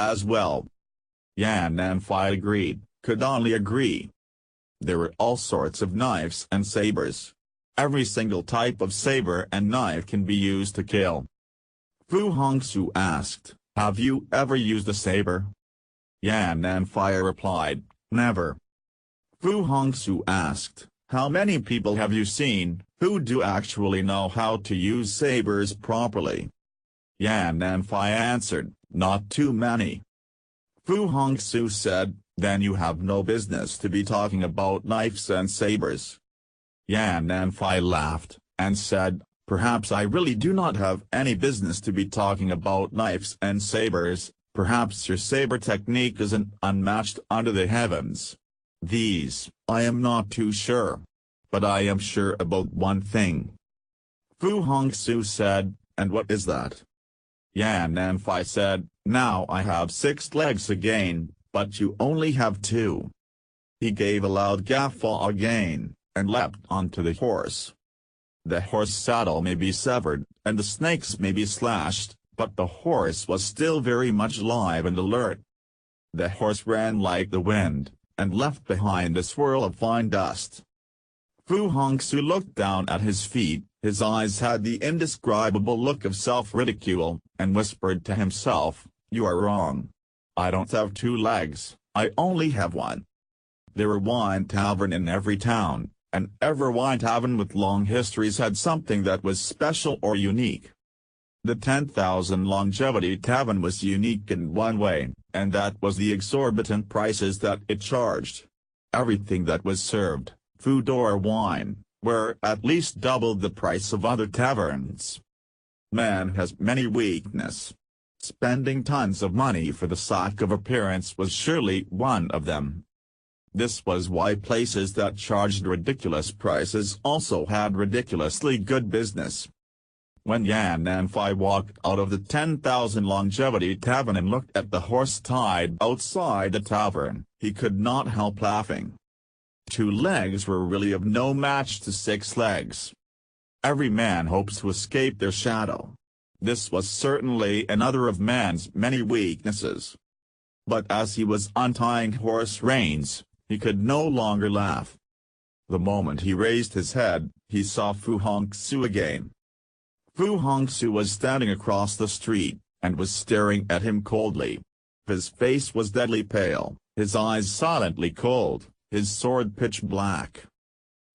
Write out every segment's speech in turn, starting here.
as well. Yan and Phi agreed, could only agree. There were all sorts of knives and sabers. Every single type of saber and knife can be used to kill. Fu Hongxue asked, have you ever used a saber? Yan and Phi replied, never. Fu Hongxue asked, how many people have you seen who do actually know how to use sabers properly? Yan and Phi answered, not too many. Fu Hongxue said, then you have no business to be talking about knives and sabers. Yan and Phi laughed, and said, perhaps I really do not have any business to be talking about knives and sabers, perhaps your saber technique isn't unmatched under the heavens. These, I am not too sure. But I am sure about one thing. Fu Hongxue said, and what is that? Yan and Phi said, now I have 6 legs again, but you only have 2. He gave a loud guffaw again, and leapt onto the horse. The horse saddle may be severed, and the snakes may be slashed, but the horse was still very much alive and alert. The horse ran like the wind, and left behind a swirl of fine dust. Fu Hongxue looked down at his feet, his eyes had the indescribable look of self-ridicule, and whispered to himself, you are wrong. I don't have 2 legs, I only have 1. There were wine taverns in every town, and every wine tavern with long histories had something that was special or unique. The 10,000 Longevity Tavern was unique in one way, and that was the exorbitant prices that it charged. Everything that was served, food or wine, were at least double the price of other taverns. Man has many weaknesses. Spending tons of money for the sake of appearance was surely one of them. This was why places that charged ridiculous prices also had ridiculously good business. When Yan and Phi walked out of the 10,000 Longevity Tavern and looked at the horse tied outside the tavern, he could not help laughing. 2 legs were really of no match to 6 legs. Every man hopes to escape their shadow. This was certainly another of man's many weaknesses. But as he was untying horse reins, he could no longer laugh. The moment he raised his head, he saw Fu Hongxue again. Fu Hongxue was standing across the street, and was staring at him coldly. His face was deadly pale, his eyes silently cold, his sword pitch black.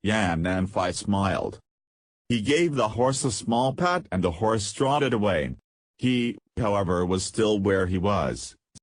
Yan and Phi smiled. He gave the horse a small pat and the horse trotted away. He, however, was still where he was,